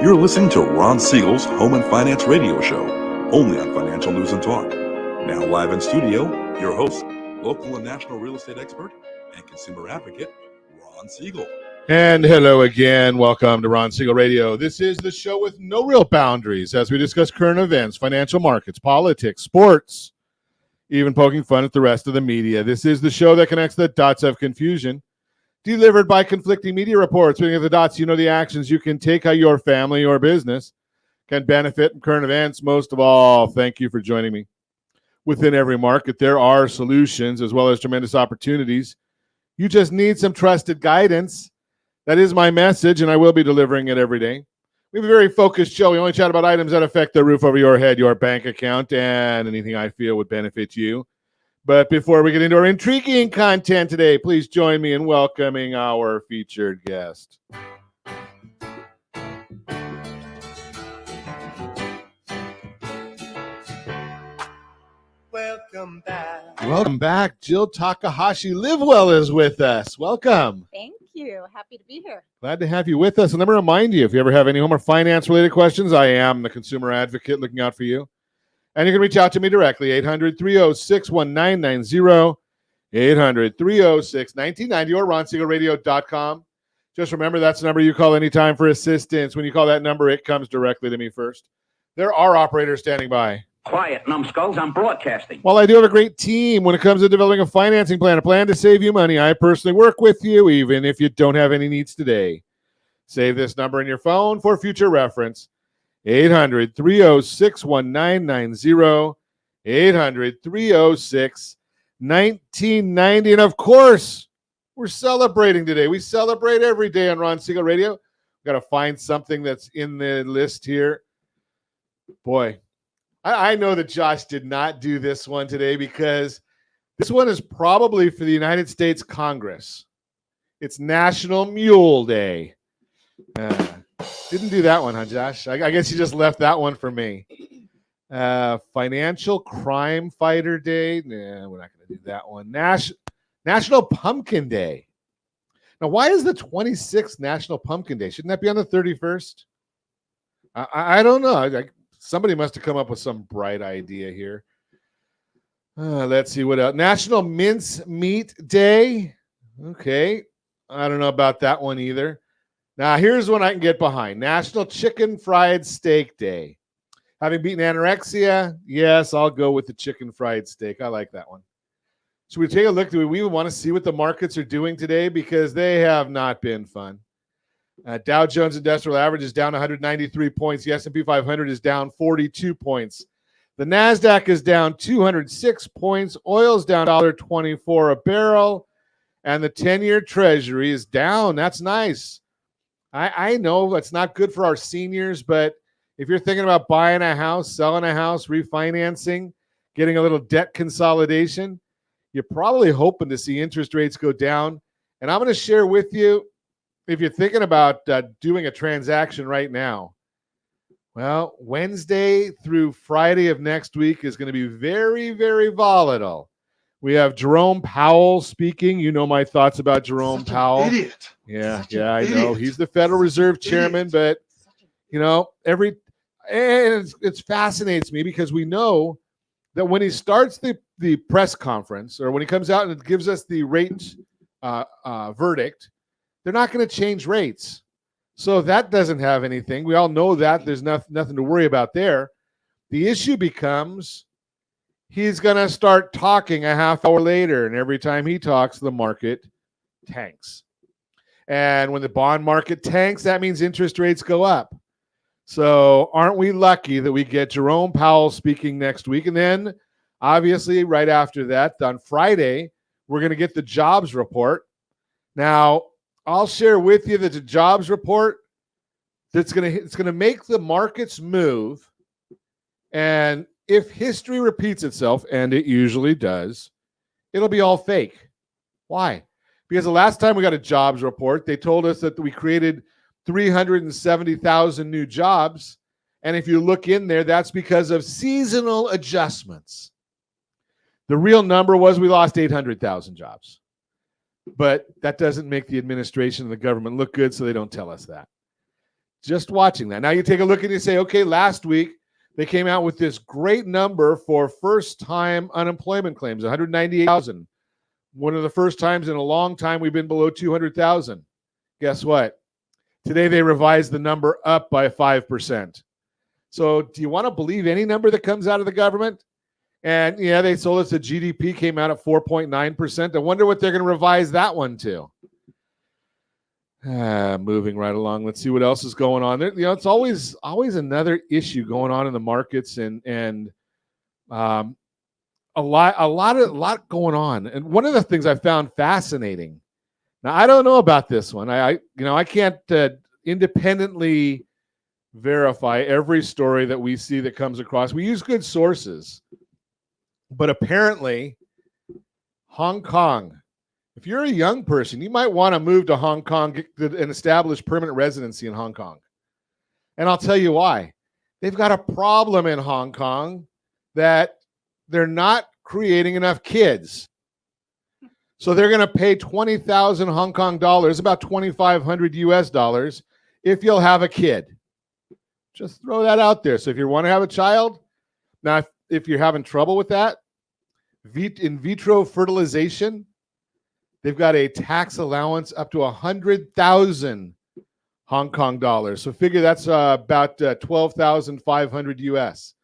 You're listening to Ron Siegel's Home and Finance Radio Show, only on Financial News and Talk. Now live in studio, your host, local and national real estate expert and consumer advocate, Ron Siegel. And hello again. Welcome to Ron Siegel Radio. This is the show with no real boundaries as we discuss current events, financial markets, politics, sports, even poking fun at the rest of the media. This is the show that connects the dots of confusion, delivered by conflicting media reports. When you get the dots, you know the actions you can take, how your family or business can benefit from current events. Most of all, thank you for joining me. Within every market, there are solutions as well as tremendous opportunities. You just need some trusted guidance. That is my message, and I will be delivering it every day. We have a very focused show. We only chat about items that affect the roof over your head, your bank account, and anything I feel would benefit you. But before we get into our intriguing content today, please join me in welcoming our featured guest. Welcome back. Welcome back. Jill Takahashi Livewell is with us. Welcome. Thank you. Happy to be here. Glad to have you with us. And let me remind you, if you ever have any home or finance related questions, I am the consumer advocate looking out for you. And you can reach out to me directly, 800-306-1990, 800-306-1990, or ronsiegelradio.com. Just remember, that's the number you call anytime for assistance. When you call that number, it comes directly to me first. There are operators standing by. Quiet, numbskulls, I'm broadcasting. While I do have a great team when it comes to developing a financing plan, a plan to save you money, I personally work with you, even if you don't have any needs today. Save this number in your phone for future reference. 800-306-1990, 800-306-1990. And of course, we're celebrating today. We celebrate every day on Ron Siegel Radio. We've got to find something that's in the list here. Boy, I know that Josh did not do this one today because this one is probably for the United States Congress. It's National Mule Day. Didn't do that one, huh, Josh? I guess you just left that one for me. Financial Crime Fighter Day. Nah, we're not going to do that one. National Pumpkin Day. Now, why is the 26th National Pumpkin Day? Shouldn't that be on the 31st? I don't know. Somebody must have come up with some bright idea here. Let's see what else. National Mince Meat Day. Okay. I don't know about that one either. Now, here's one I can get behind. National Chicken Fried Steak Day. Having beaten anorexia, yes, I'll go with the chicken fried steak. I like that one. Should we take a look? Do we even want to see what the markets are doing today? Because they have not been fun. Dow Jones Industrial Average is down 193 points. The S&P 500 is down 42 points. The NASDAQ is down 206 points. Oil's down $1.24 a barrel. And the 10-year Treasury is down. That's nice. I know it's not good for our seniors, but if you're thinking about buying a house, selling a house, refinancing, getting a little debt consolidation, you're probably hoping to see interest rates go down. And I'm going to share with you, if you're thinking about doing a transaction right now, well, Wednesday through Friday of next week is going to be very, very volatile. We have Jerome Powell speaking. You know my thoughts about Jerome Powell. Idiot. Yeah, I know. He's the Federal Reserve Chairman, but, you know, it fascinates me because we know that when he starts the press conference or when he comes out and gives us the rate verdict, they're not going to change rates. So that doesn't have anything. We all know that. There's nothing to worry about there. The issue becomes he's going to start talking a half hour later, and every time he talks, the market tanks. And when the bond market tanks, that means interest rates go up. So aren't we lucky that we get Jerome Powell speaking next week? And then, obviously, right after that, on Friday, we're going to get the jobs report. Now, I'll share with you that the jobs report it's going to make the markets move. And if history repeats itself, and it usually does, it'll be all fake. Why? Because the last time we got a jobs report, they told us that we created 370,000 new jobs. And if you look in there, that's because of seasonal adjustments. The real number was we lost 800,000 jobs. But that doesn't make the administration and the government look good, so they don't tell us that. Just watching that. Now you take a look and you say, okay, last week they came out with this great number for first-time unemployment claims, 198,000. One of the first times in a long time we've been below 200,000. Guess what? Today they revised the number up by 5%. So do you want to believe any number that comes out of the government? And yeah, they told us the GDP came out at 4.9%. I wonder what they're going to revise that one to. Moving right along. Let's see what else is going on there. It's always another issue going on in the markets, and a lot going on. And one of the things I found fascinating. Now I don't know about this one. I can't independently verify every story that we see that comes across. We use good sources, but apparently Hong Kong. If you're a young person, you might want to move to Hong Kong and establish permanent residency in Hong Kong. And I'll tell you why. They've got a problem in Hong Kong that they're not creating enough kids. So they're going to pay 20,000 Hong Kong dollars, about 2,500 US dollars, if you'll have a kid. Just throw that out there. So if you want to have a child, now if you're having trouble with that, in vitro fertilization, they've got a tax allowance up to 100,000 Hong Kong dollars. So figure that's about 12,500 US.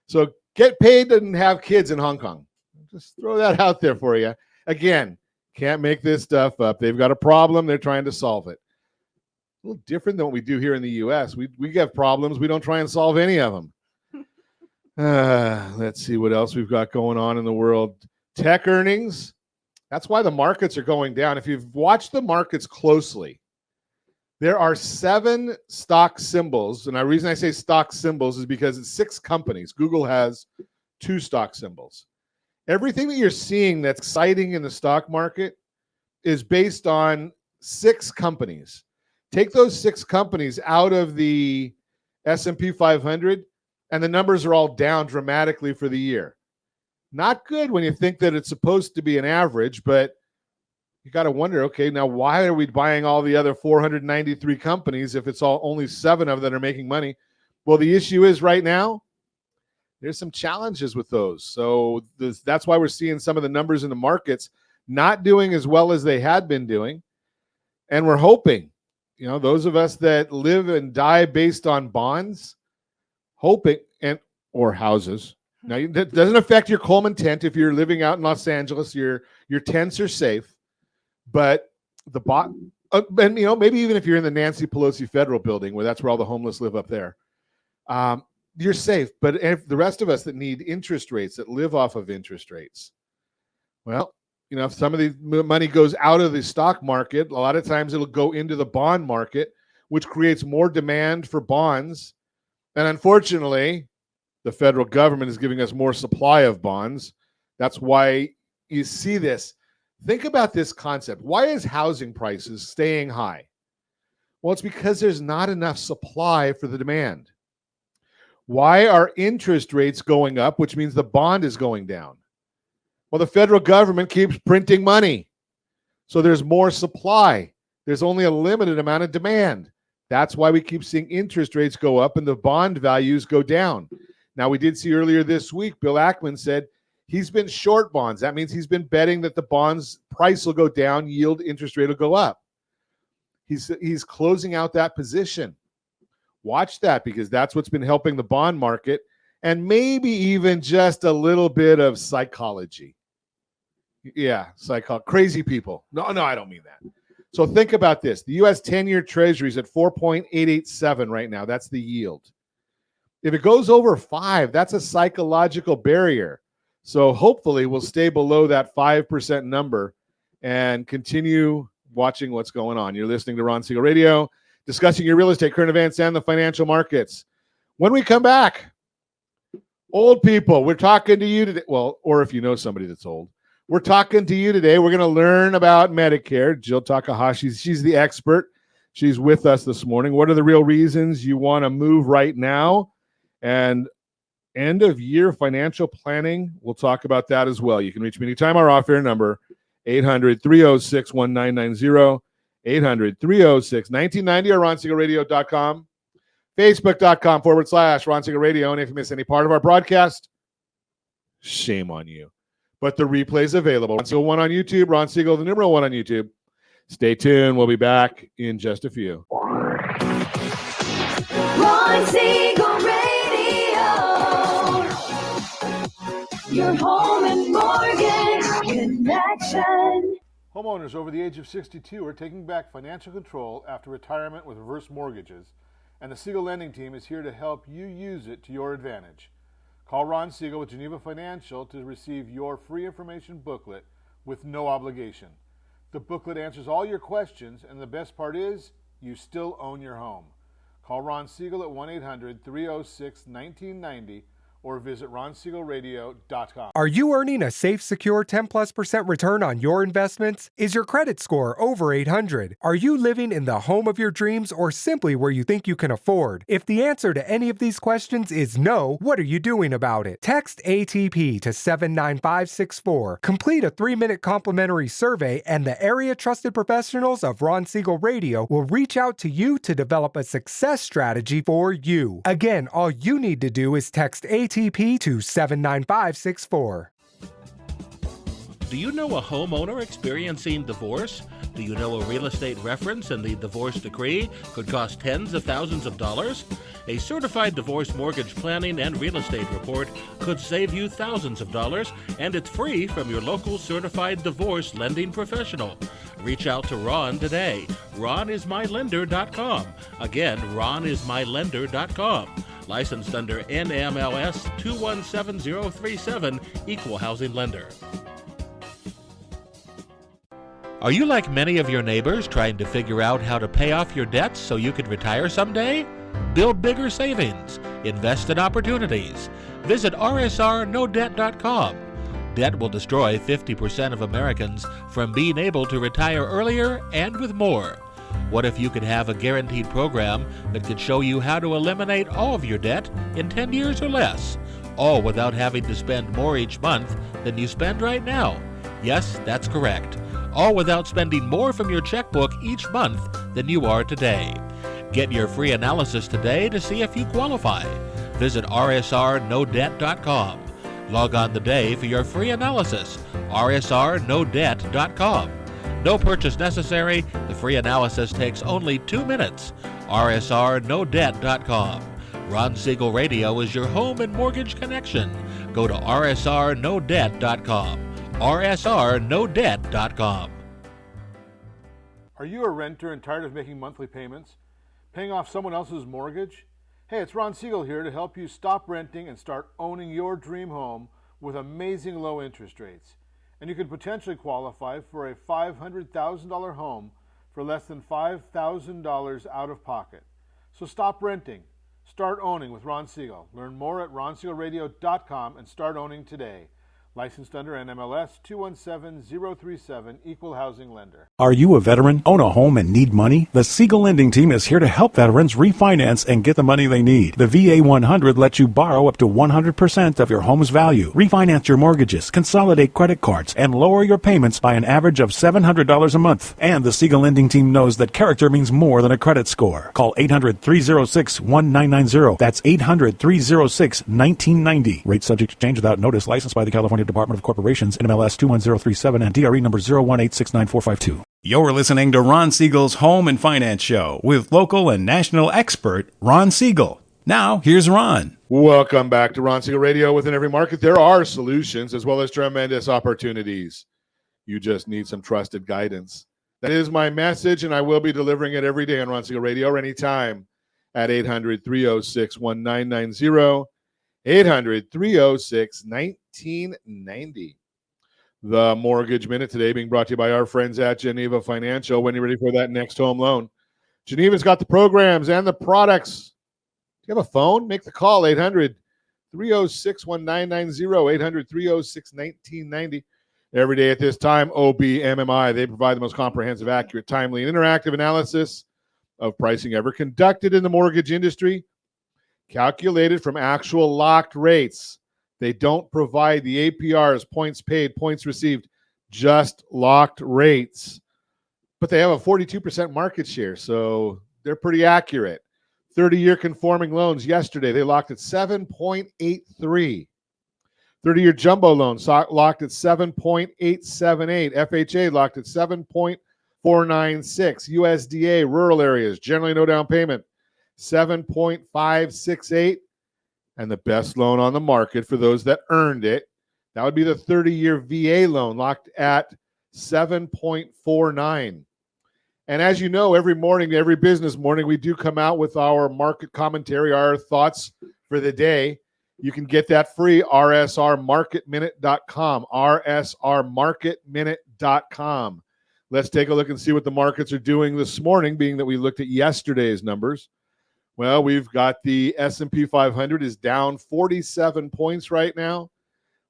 So get paid and have kids in Hong Kong. Just throw that out there for you. Again, can't make this stuff up. They've got a problem. They're trying to solve it. A little different than what we do here in the U.S. We have problems. We don't try and solve any of them. Let's see what else we've got going on in the world. Tech earnings. That's why the markets are going down. If you've watched the markets closely, there are 7 stock symbols. And the reason I say stock symbols is because it's 6 companies. Google has 2 stock symbols. Everything that you're seeing that's exciting in the stock market is based on 6 companies. Take those 6 companies out of the S&P 500, and the numbers are all down dramatically for the year. Not good when you think that it's supposed to be an average, but you got to wonder, okay, now why are we buying all the other 493 companies if it's only 7 of them that are making money? Well, the issue is right now, there's some challenges with those. So that's why we're seeing some of the numbers in the markets not doing as well as they had been doing. And we're hoping, those of us that live and die based on bonds, hoping, or houses. Now, that doesn't affect your Coleman tent. If you're living out in Los Angeles, your tents are safe. But and maybe even if you're in the Nancy Pelosi Federal Building, where that's where all the homeless live up there, you're safe. But if the rest of us that need interest rates, that live off of interest rates, well, if some of the money goes out of the stock market, a lot of times it'll go into the bond market, which creates more demand for bonds. And unfortunately, the federal government is giving us more supply of bonds. That's why you see this. Think about this concept. Why is housing prices staying high? Well, it's because there's not enough supply for the demand. Why are interest rates going up, which means the bond is going down? Well, the federal government keeps printing money. So there's more supply. There's only a limited amount of demand. That's why we keep seeing interest rates go up and the bond values go down. Now, we did see earlier this week, Bill Ackman said he's been short bonds. That means he's been betting that the bond's price will go down, yield, interest rate will go up. He's closing out that position. Watch that, because that's what's been helping the bond market, and maybe even just a little bit of psychology. Yeah, crazy people. No, I don't mean that. So think about this. The U.S. 10-year Treasury is at 4.887 right now. That's the yield. If it goes over 5, that's a psychological barrier. So hopefully we'll stay below that 5% number and continue watching what's going on. You're listening to Ron Siegel Radio, discussing your real estate, current events, and the financial markets. When we come back, old people, we're talking to you today. Well, or if you know somebody that's old, we're talking to you today. We're going to learn about Medicare. Jill Takahashi, she's the expert. She's with us this morning. What are the real reasons you want to move right now? And end of year financial planning, we'll talk about that as well. You can reach me anytime. Our off-air number, 800-306-1990, 800-306-1990, or RonSiegelRadio.com. Facebook.com/Ron Siegel Radio. And if you miss any part of our broadcast, shame on you. But the replay is available. Ron Siegel 1 on YouTube, Ron Siegel, the number 1 on YouTube. Stay tuned. We'll be back in just a few. Ron Siegel Radio, your home and mortgage connection. Homeowners over the age of 62 are taking back financial control after retirement with reverse mortgages, and the Siegel Lending Team is here to help you use it to your advantage. Call Ron Siegel with Geneva Financial to receive your free information booklet with no obligation. The booklet answers all your questions, and the best part is, you still own your home. Call Ron Siegel at 1-800-306-1990 or visit ronsiegelradio.com. Are you earning a safe, secure 10+% return on your investments? Is your credit score over 800? Are you living in the home of your dreams or simply where you think you can afford? If the answer to any of these questions is no, what are you doing about it? Text ATP to 79564. Complete a 3-minute complimentary survey, and the area trusted professionals of Ron Siegel Radio will reach out to you to develop a success strategy for you. Again, all you need to do is text ATP to 79564. Do you know a homeowner experiencing divorce? Do you know a real estate reference and the divorce decree could cost tens of thousands of dollars? A certified divorce mortgage planning and real estate report could save you thousands of dollars, and it's free from your local certified divorce lending professional. Reach out to Ron today. RonIsMyLender.com. Again, RonIsMyLender.com. Licensed under NMLS 217037, Equal Housing Lender. Are you like many of your neighbors trying to figure out how to pay off your debts so you could retire someday? Build bigger savings. Invest in opportunities. Visit RSRNoDebt.com. Debt will destroy 50% of Americans from being able to retire earlier and with more. What if you could have a guaranteed program that could show you how to eliminate all of your debt in 10 years or less, all without having to spend more each month than you spend right now? Yes, that's correct. All without spending more from your checkbook each month than you are today. Get your free analysis today to see if you qualify. Visit RSRNoDebt.com. Log on today for your free analysis. RSRNoDebt.com. No purchase necessary. The free analysis takes only 2 minutes. RSRNoDebt.com. Ron Siegel Radio is your home and mortgage connection. Go to RSRNoDebt.com. RSRNoDebt.com. Are you a renter and tired of making monthly payments? Paying off someone else's mortgage? Hey, it's Ron Siegel here to help you stop renting and start owning your dream home with amazing low interest rates. And you could potentially qualify for a $500,000 home for less than $5,000 out of pocket. So stop renting. Start owning with Ron Siegel. Learn more at ronsiegelradio.com and start owning today. Licensed under NMLS 217037, Equal Housing Lender. Are you a veteran, own a home, and need money? The Siegel Lending Team is here to help veterans refinance and get the money they need. The VA 100 lets you borrow up to 100% of your home's value, refinance your mortgages, consolidate credit cards, and lower your payments by an average of $700 a month. And the Siegel Lending Team knows that character means more than a credit score. Call 800-306-1990. That's 800-306-1990. Rate subject to change without notice. Licensed by the California Department of Corporations, NMLS 21037, and DRE number 018694452. You're listening to Ron Siegel's Home and Finance Show with local and national expert Ron Siegel. Now, here's Ron. Welcome back to Ron Siegel Radio. Within every market, there are solutions as well as tremendous opportunities. You just need some trusted guidance. That is my message, and I will be delivering it every day on Ron Siegel Radio or anytime at 800-306-1990. 800-306-1990. The Mortgage Minute today being brought to you by our friends at Geneva Financial. When you're ready for that next home loan, Geneva's got the programs and the products. Do you have a phone? Make the call, 800-306-1990, 800-306-1990. Every day at this time, OBMMI, they provide the most comprehensive, accurate, timely, and interactive analysis of pricing ever conducted in the mortgage industry, calculated from actual locked rates. They don't provide the APRs, points paid, points received, just locked rates. But they have a 42% market share, so they're pretty accurate. 30-year conforming loans yesterday, they locked at 7.83. 30-year jumbo loans locked at 7.878. FHA locked at 7.496. USDA rural areas, generally no down payment, 7.568. And the best loan on the market for those that earned it, that would be the 30-year VA loan locked at 7.49. And as you know, every morning, every business morning, we do come out with our market commentary, our thoughts for the day. You can get that free, rsrmarketminute.com, rsrmarketminute.com. Let's take a look and see what the markets are doing this morning, being that we looked at yesterday's numbers. Well, we've got the S&P 500 is down 47 points right now.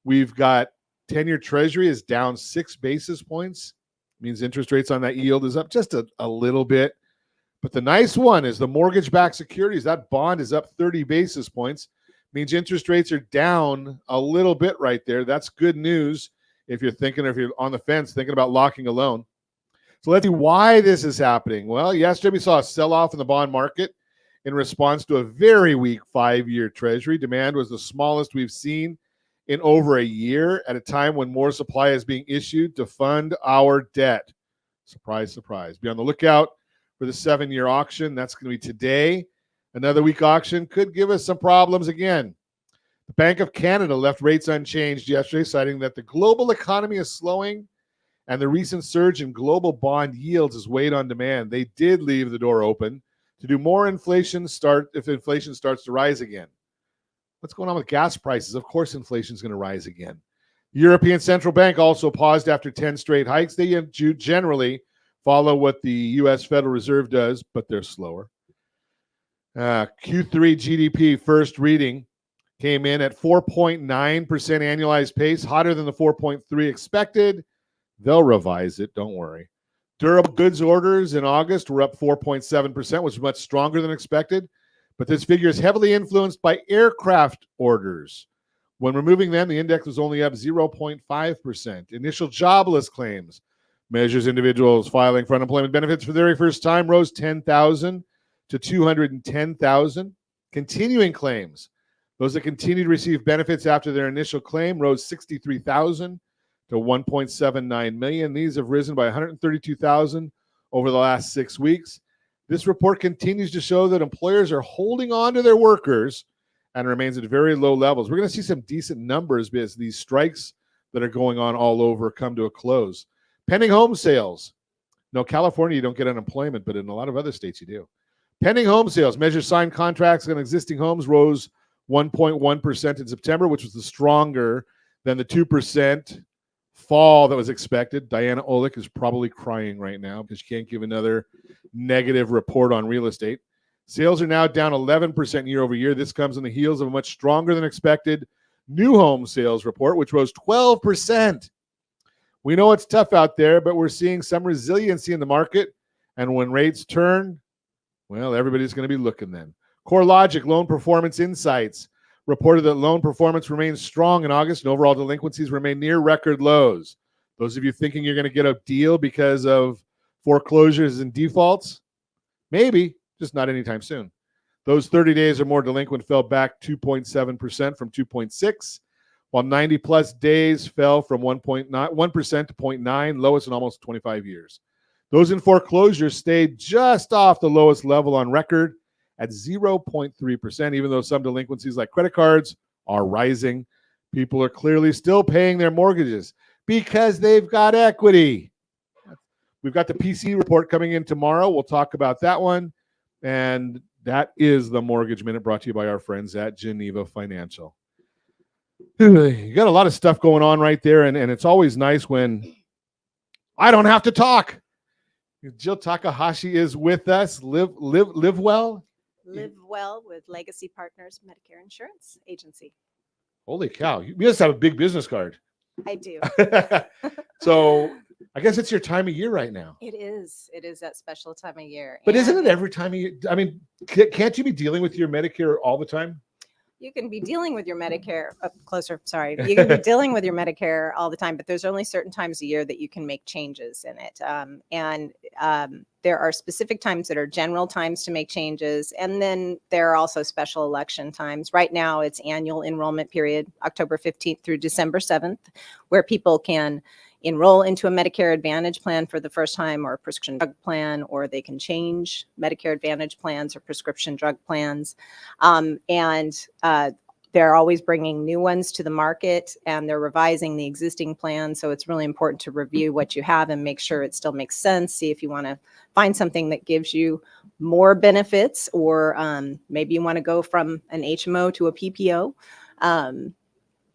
We've got 10-year Treasury is down 6 basis points. Means interest rates on that yield is up just a little bit. But the nice one is the mortgage-backed securities. That bond is up 30 basis points. Means interest rates are down a little bit right there. That's good news if you're on the fence thinking about locking a loan. So let's see why this is happening. Well, yesterday we saw a sell-off in the bond market in response to a very weak 5-year Treasury. Demand was the smallest we've seen in over a year at a time when more supply is being issued to fund our debt. Surprise, surprise. Be on the lookout for the 7-year auction. That's going to be today. Another weak auction could give us some problems again. The Bank of Canada left rates unchanged yesterday, citing that the global economy is slowing and the recent surge in global bond yields has weighed on demand. They did leave the door open to do more if inflation starts to rise again. What's going on with gas prices? Of course, inflation is going to rise again. The European Central Bank also paused after 10 straight hikes. They generally follow what the U.S. Federal Reserve does, but they're slower. Q3 GDP first reading came in at 4.9% annualized pace, hotter than the 4.3 expected. They'll revise it, don't worry. Durable goods orders in August were up 4.7%, which was much stronger than expected. But this figure is heavily influenced by aircraft orders. When removing them, the index was only up 0.5%. Initial jobless claims measures individuals filing for unemployment benefits for the very first time rose 10,000 to 210,000. Continuing claims, those that continue to receive benefits after their initial claim, rose 63,000 to 1.79 million. These have risen by 132,000 over the last 6 weeks. This report continues to show that employers are holding on to their workers and remains at very low levels. We're going to see some decent numbers as these strikes that are going on all over come to a close. Pending home sales. No, California, you don't get unemployment, but in a lot of other states you do. Pending home sales, measure signed contracts on existing homes rose 1.1% in September, which was stronger than the 2% fall that was expected. Diana Olick is probably crying right now because she can't give another negative report on real estate. Sales are now down 11% year over year. This comes on the heels of a much stronger than expected new home sales report, which rose 12%. We know it's tough out there, but we're seeing some resiliency in the market. And when rates turn, well, everybody's going to be looking then. CoreLogic Loan Performance Insights reported that loan performance remains strong in August and overall delinquencies remain near record lows. Those of you thinking you're going to get a deal because of foreclosures and defaults, maybe, just not anytime soon. Those 30 days or more delinquent fell back 2.7% from 2.6, while 90-plus days fell from 1% to 0.9, lowest in almost 25 years. Those in foreclosure stayed just off the lowest level on record at 0.3%, even though some delinquencies like credit cards are rising. People are clearly still paying their mortgages because they've got equity. We've got the PC report coming in tomorrow. We'll talk about that one. And that is the Mortgage Minute brought to you by our friends at Geneva Financial. You got a lot of stuff going on right there, and it's always nice when I don't have to talk. Jill Takahashi is with us. Live well. Live well with Legacy Partners Medicare Insurance Agency. Holy cow. You must have a big business card. I do. So I guess it's your time of year right now. It is. It is that special time of year. But isn't it every time of year? I mean, can't you be dealing with your Medicare all the time? You can be dealing with your Medicare sorry. You can be dealing with your Medicare all the time, but there's only certain times a year that you can make changes in it. There are specific times that are general times to make changes. And then there are also special election times. Right now it's annual enrollment period, October 15th through December 7th, where people can enroll into a Medicare Advantage plan for the first time, or a prescription drug plan, or they can change Medicare Advantage plans or prescription drug plans. They're always bringing new ones to the market, and they're revising the existing plan. So it's really important to review what you have and make sure it still makes sense. See if you want to find something that gives you more benefits, or maybe you want to go from an HMO to a PPO.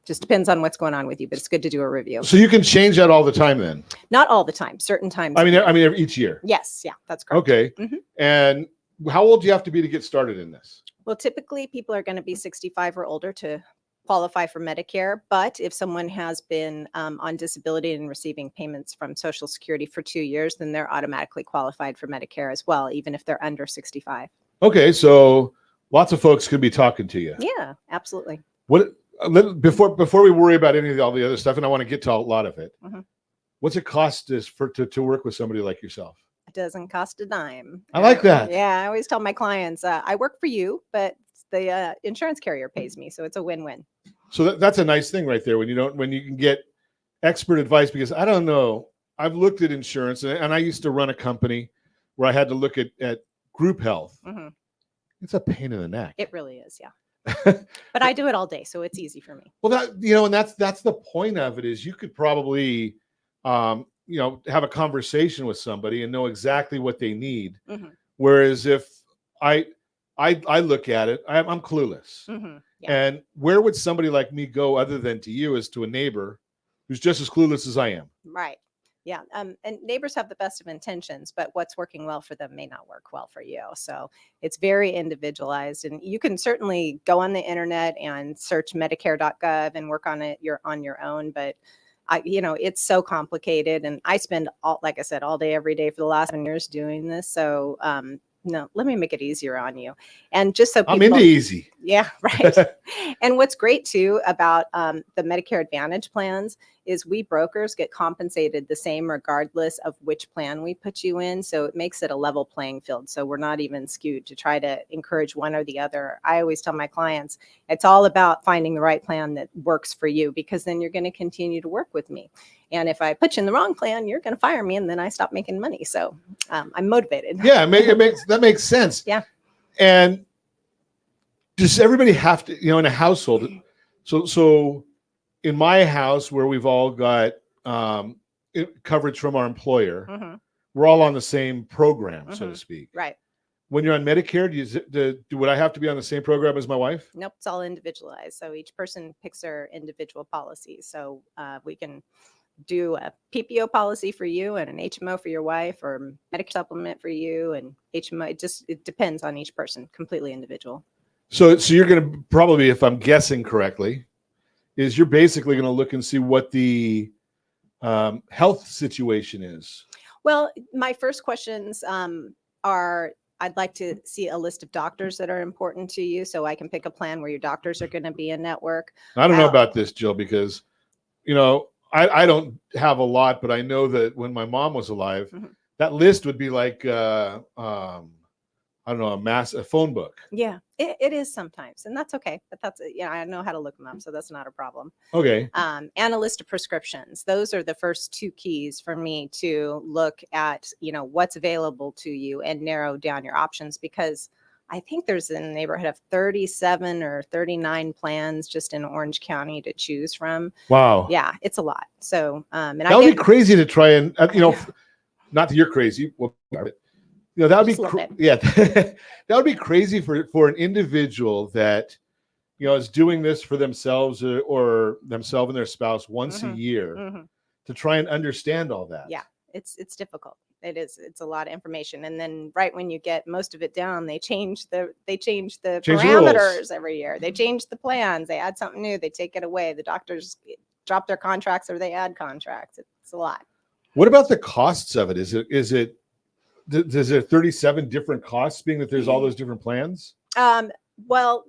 Just depends on what's going on with you, but it's good to do a review. So you can change that all the time then? Not all the time, certain times. I mean, each year? Yes, yeah, that's correct. Okay. Mhm. And how old do you have to be to get started in this? Well, typically people are going to be 65 or older to qualify for Medicare. But if someone has been on disability and receiving payments from Social Security for 2 years, then they're automatically qualified for Medicare as well, even if they're under 65. Okay, so lots of folks could be talking to you. Yeah, absolutely. Before we worry about all the other stuff, and I want to get to a lot of it, Mhm. what's it cost to work with somebody like yourself? It doesn't cost a dime. I like that. Yeah, I always tell my clients, I work for you, but the insurance carrier pays me, so it's a win-win. So that's a nice thing right there when you can get expert advice, because I don't know, I've looked at insurance, and I used to run a company where I had to look at group health. Mhm. It's a pain in the neck. It really is, yeah. But I do it all day, so it's easy for me. Well, and that's the point of it, is you could probably have a conversation with somebody and know exactly what they need. Mhm. Whereas if I look at it, I'm clueless. Mhm. Yeah. And where would somebody like me go other than to you, as to a neighbor who's just as clueless as I am? Right. Yeah. And neighbors have the best of intentions, but what's working well for them may not work well for you. So it's very individualized, and you can certainly go on the internet and search Medicare.gov and work on it on your own. But it's so complicated, and I spend like I said, all day, every day for the last 7 years doing this. So, no, let me make it easier on you. And just so people, I'm into easy. Yeah, right. And what's great too about the Medicare Advantage plans is we brokers get compensated the same regardless of which plan we put you in. So it makes it a level playing field. So we're not even skewed to try to encourage one or the other. I always tell my clients, it's all about finding the right plan that works for you, because then you're going to continue to work with me. And if I put you in the wrong plan, you're going to fire me, and then I stop making money. So I'm motivated. Yeah, that makes sense. Yeah. And does everybody have to, in a household? So in my house, where we've all got coverage from our employer, Mhm. we're all on the same program, so to Mhm. speak. Right. When you're on Medicare, would I have to be on the same program as my wife? Nope, it's all individualized. So each person picks their individual policy. So we can do a PPO policy for you and an HMO for your wife, or Medicare supplement for you and HMO. It depends on each person, completely individual. So you're going to probably, if I'm guessing correctly, is you're basically going to look and see what the health situation is. Well, my first questions are, I'd like to see a list of doctors that are important to you, so I can pick a plan where your doctors are going to be in network. I don't know about this, Jill, because, I don't have a lot, but I know that when my mom was alive, Mhm. that list would be like, I don't know, a phone book. Yeah, it is sometimes, and that's okay. But I know how to look them up, so that's not a problem. Okay. And a list of prescriptions. Those are the first two keys for me to look at, what's available to you and narrow down your options, because I think there's in the neighborhood of 37 or 39 plans just in Orange County to choose from. Wow. Yeah, it's a lot. So, and that would be crazy to try and, not that you're crazy. Well, that would be, that would be crazy for an individual that, is doing this for themselves or themselves and their spouse once a year to try and understand all that. Yeah, it's difficult. It is. It's a lot of information. And then right when you get most of it down, they change the parameters every year. They change the plans. They add something new. They take it away. The doctors drop their contracts or they add contracts. It's a lot. What about the costs of it? Is there 37 different costs, being that there's all those different plans? Well,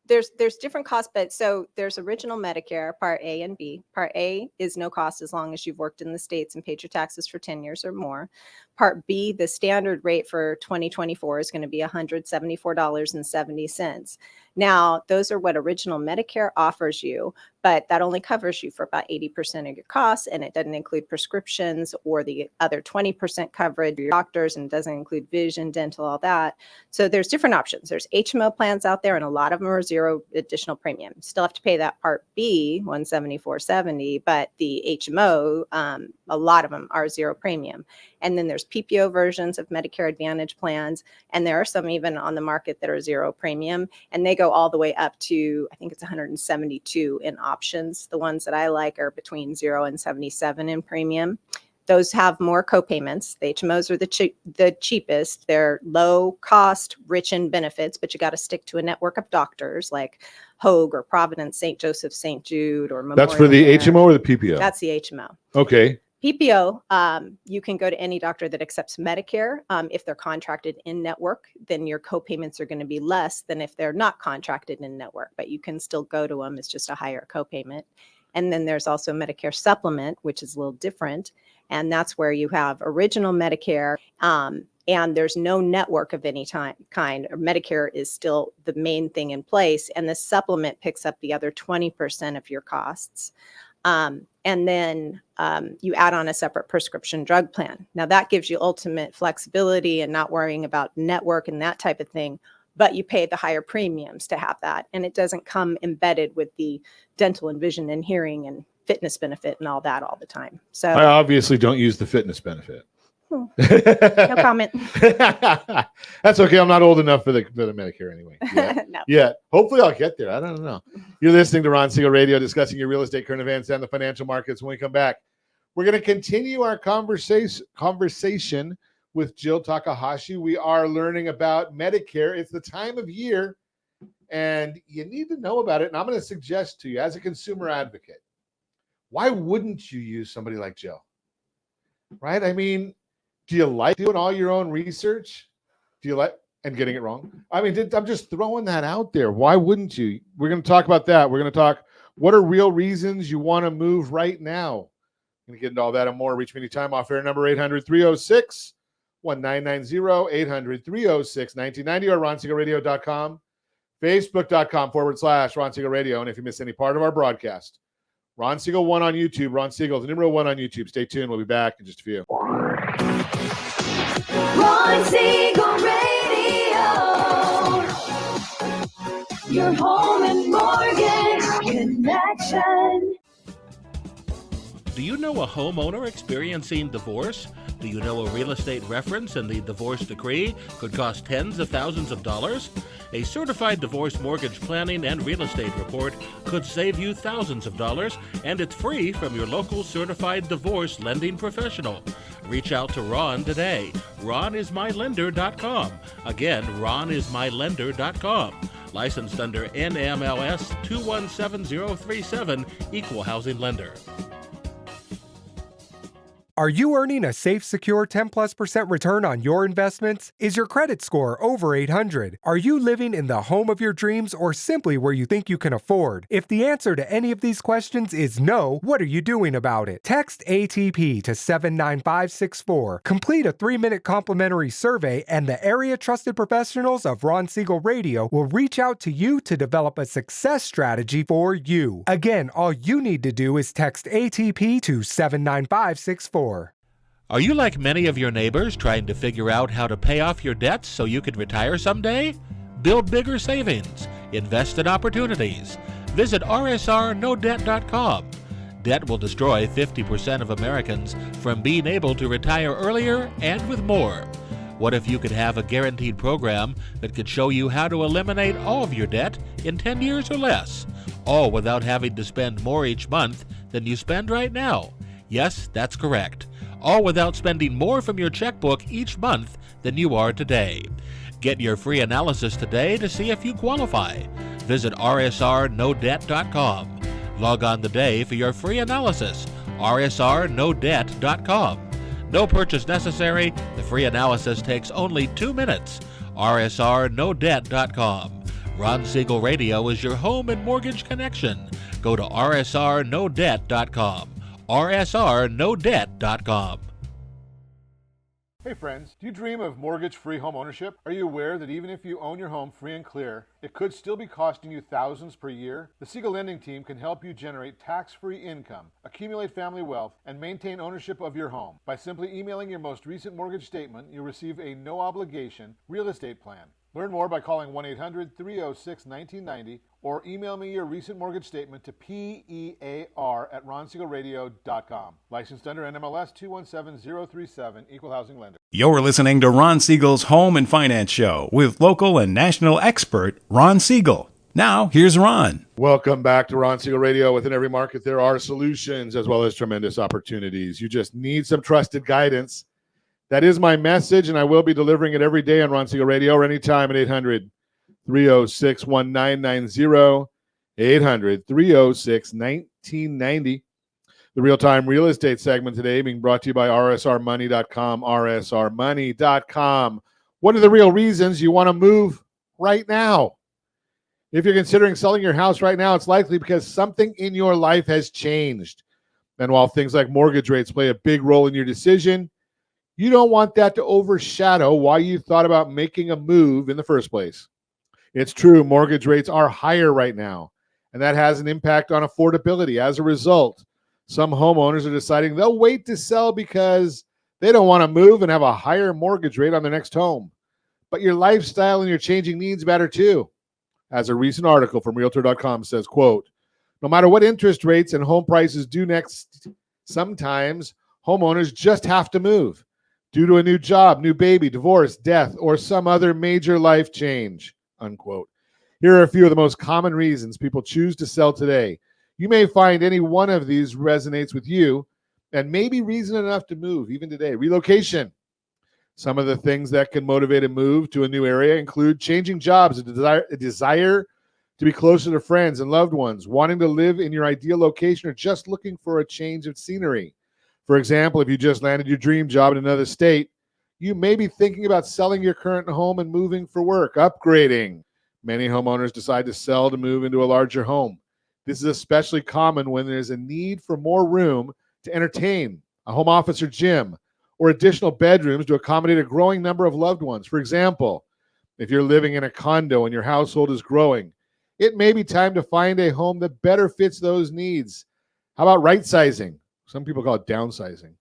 there's different costs, but so there's original Medicare, Part A and B. Part A is no cost as long as you've worked in the States and paid your taxes for 10 years or more. Part B, the standard rate for 2024 is going to be $174.70. Now, those are what original Medicare offers you, but that only covers you for about 80% of your costs, and it doesn't include prescriptions or the other 20% coverage for your doctors, and doesn't include vision, dental, all that. So there's different options. There's HMO plans out there, and a lot of them are zero additional premium. Still have to pay that Part B, $174.70, but the HMO, a lot of them are zero premium. And then there's PPO versions of Medicare Advantage plans, and there are some even on the market that are zero premium, and they go all the way up to, I think it's 172 in options. The ones that I like are between 0 and 77 in premium. Those have more co-payments. The HMOs are the cheapest. They're low cost, rich in benefits, but you got to stick to a network of doctors like Hoag or Providence, St. Joseph, St. Jude, or Memorial. That's for the HMO or the PPO? That's the HMO. Okay. PPO, you can go to any doctor that accepts Medicare. If they're contracted in network, then your co-payments are going to be less than if they're not contracted in network, but you can still go to them. It's just a higher co-payment. And then there's also Medicare Supplement, which is a little different. And that's where you have original Medicare, and there's no network of any kind. Medicare is still the main thing in place, and the supplement picks up the other 20% of your costs. And then you add on a separate prescription drug plan. Now that gives you ultimate flexibility and not worrying about network and that type of thing, but you pay the higher premiums to have that. And it doesn't come embedded with the dental and vision and hearing and fitness benefit and all that all the time. So I obviously don't use the fitness benefit. no comment. That's okay. I'm not old enough for the Medicare anyway. No. Yeah. Hopefully I'll get there. I don't know. You're listening to Ron Siegel Radio, discussing your real estate, current events, and the financial markets. When we come back, we're going to continue our conversation with Jill Takahashi. We are learning about Medicare. It's the time of year, and you need to know about it. And I'm going to suggest to you, as a consumer advocate, why wouldn't you use somebody like Jill? Right? I mean, do you like doing all your own research? Do you like and getting it wrong? I mean, I'm just throwing that out there. Why wouldn't you? We're going to talk about that. We're going to talk what are real reasons you want to move right now. I'm going to get into all that and more. Reach me anytime. Off air number 800-306-1990, 800-306-1990, or RonSiegelRadio.com, Facebook.com/Ron Siegel Radio. And if you miss any part of our broadcast, Ron Siegel 1 on YouTube. Ron Siegel, the number 1 on YouTube. Stay tuned. We'll be back in just a few. Ron Siegel Radio. Your home and mortgage connection. Do you know a homeowner experiencing divorce? Do you know a real estate reference and the divorce decree could cost tens of thousands of dollars? A certified divorce mortgage planning and real estate report could save you thousands of dollars, and it's free from your local certified divorce lending professional. Reach out to Ron today. RonIsMyLender.com. Again, RonIsMyLender.com. Licensed under NMLS 217037, Equal Housing Lender. Are you earning a safe, secure 10+% return on your investments? Is your credit score over 800? Are you living in the home of your dreams or simply where you think you can afford? If the answer to any of these questions is no, what are you doing about it? Text ATP to 79564. Complete a 3-minute complimentary survey, and the area trusted professionals of Ron Siegel Radio will reach out to you to develop a success strategy for you. Again, all you need to do is text ATP to 79564. Are you like many of your neighbors trying to figure out how to pay off your debts so you could retire someday? Build bigger savings. Invest in opportunities. Visit rsrnodebt.com. Debt will destroy 50% of Americans from being able to retire earlier and with more. What if you could have a guaranteed program that could show you how to eliminate all of your debt in 10 years or less, all without having to spend more each month than you spend right now? Yes, that's correct. All without spending more from your checkbook each month than you are today. Get your free analysis today to see if you qualify. Visit rsrnodebt.com. Log on today for your free analysis. rsrnodebt.com. No purchase necessary. The free analysis takes only 2 minutes. rsrnodebt.com. Ron Siegel Radio is your home and mortgage connection. Go to rsrnodebt.com. rsrnodebt.com. Hey friends, do you dream of mortgage-free home ownership? Are you aware that even if you own your home free and clear, it could still be costing you thousands per year? The Siegel Lending Team can help you generate tax-free income, accumulate family wealth, and maintain ownership of your home. By simply emailing your most recent mortgage statement, you'll receive a no-obligation real estate plan. Learn more by calling 1-800-306-1990 or email me your recent mortgage statement to PEAR@RonSiegelRadio.com. Licensed under NMLS 217037, Equal Housing Lender. You're listening to Ron Siegel's Home and Finance Show with local and national expert Ron Siegel. Now, here's Ron. Welcome back to Ron Siegel Radio. Within every market, there are solutions as well as tremendous opportunities. You just need some trusted guidance. That is my message, and I will be delivering it every day on Ron Siegel Radio or anytime at 800-306-1990, 800-306-1990. The real-time real estate segment today being brought to you by rsrmoney.com, rsrmoney.com. What are the real reasons you want to move right now? If you're considering selling your house right now, it's likely because something in your life has changed. And while things like mortgage rates play a big role in your decision, you don't want that to overshadow why you thought about making a move in the first place. It's true, mortgage rates are higher right now, and that has an impact on affordability. As a result, some homeowners are deciding they'll wait to sell because they don't want to move and have a higher mortgage rate on their next home. But your lifestyle and your changing needs matter too. As a recent article from Realtor.com says, quote, no matter what interest rates and home prices do next, sometimes homeowners just have to move due to a new job, new baby, divorce, death, or some other major life change, unquote. Here are a few of the most common reasons people choose to sell today. You may find any one of these resonates with you and maybe reason enough to move even today. Relocation. Some of the things that can motivate a move to a new area include changing jobs, a desire to be closer to friends and loved ones, wanting to live in your ideal location, or just looking for a change of scenery. For example, if you just landed your dream job in another state, you may be thinking about selling your current home and moving for work, upgrading. Many homeowners decide to sell to move into a larger home. This is especially common when there's a need for more room to entertain, a home office or gym, or additional bedrooms to accommodate a growing number of loved ones. For example, if you're living in a condo and your household is growing, it may be time to find a home that better fits those needs. How about right sizing? Some people call it downsizing.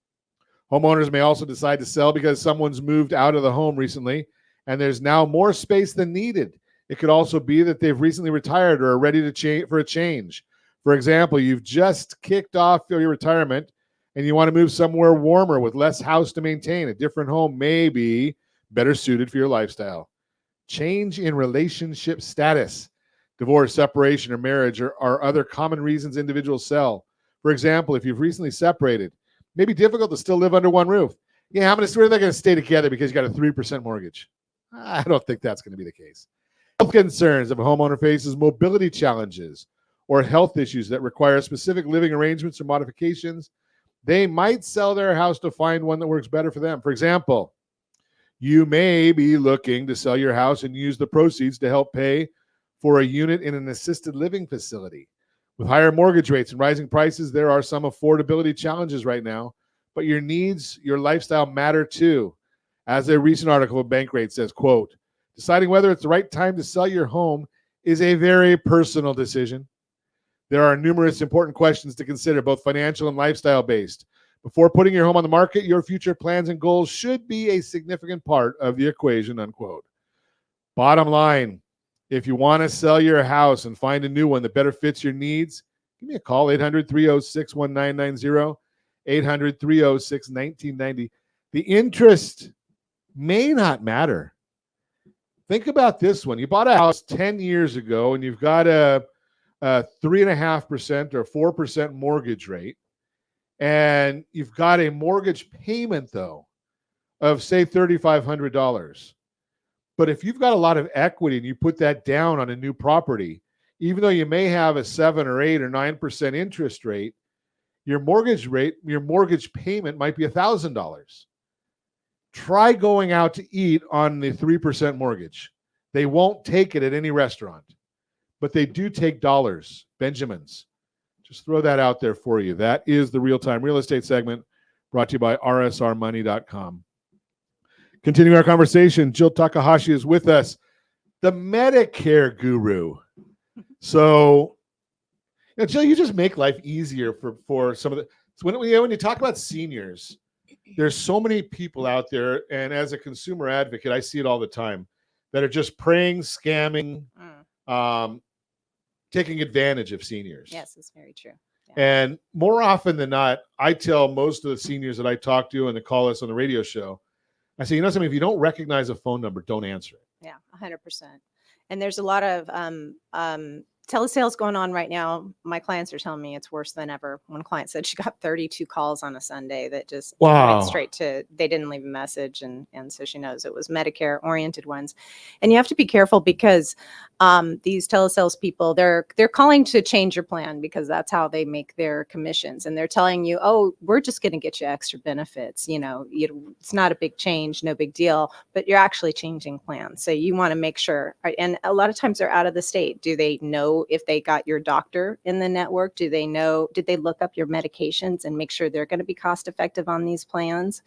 Homeowners may also decide to sell because someone's moved out of the home recently and there's now more space than needed. It could also be that they've recently retired or are ready to for a change. For example, you've just kicked off your retirement and you want to move somewhere warmer with less house to maintain. A different home may be better suited for your lifestyle. Change in relationship status. Divorce, separation, or marriage are other common reasons individuals sell. For example, if you've recently separated, it may be difficult to still live under one roof. Yeah, how many are they going to stay together because you got a 3% mortgage? I don't think that's going to be the case. Health concerns. If a homeowner faces mobility challenges or health issues that require specific living arrangements or modifications, they might sell their house to find one that works better for them. For example, you may be looking to sell your house and use the proceeds to help pay for a unit in an assisted living facility. With higher mortgage rates and rising prices, there are some affordability challenges right now, but your needs, your lifestyle matter too. As a recent article of Bankrate says, quote, deciding whether it's the right time to sell your home is a very personal decision. There are numerous important questions to consider, both financial and lifestyle based. Before putting your home on the market, your future plans and goals should be a significant part of the equation, unquote. Bottom line, if you want to sell your house and find a new one that better fits your needs, give me a call, 800-306-1990, 800-306-1990. The interest may not matter. Think about this one. You bought a house 10 years ago and you've got a 3.5% or 4% mortgage rate, and you've got a mortgage payment, though, of, say, $3,500. But if you've got a lot of equity and you put that down on a new property, even though you may have a 7 or 8 or 9% interest rate, your mortgage payment might be $1,000. Try going out to eat on the 3% mortgage. They won't take it at any restaurant, but they do take dollars, Benjamins. Just throw that out there for you. That is the real-time real estate segment brought to you by rsrmoney.com. Continuing our conversation, Jill Takahashi is with us, the Medicare guru. So, Jill, you just make life easier for some of the. So when you talk about seniors, there's so many people out there, and as a consumer advocate, I see it all the time, that are just preying, scamming, taking advantage of seniors. Yes, it's very true. Yeah. And more often than not, I tell most of the seniors that I talk to and that call us on the radio show, I say, something, if you don't recognize a phone number, don't answer it. Yeah, 100%. And there's a lot of telesales going on right now. My clients are telling me it's worse than ever. One client said she got 32 calls on a Sunday that just went straight to, they didn't leave a message. And so she knows it was Medicare oriented ones. And you have to be careful because these telesales people, they're calling to change your plan because that's how they make their commissions. And they're telling you, oh, we're just going to get you extra benefits. It's not a big change, no big deal, but you're actually changing plans. So you want to make sure. And a lot of times they're out of the state. Do they know if they got your doctor in the network? Did they look up your medications and make sure they're going to be cost effective on these plans?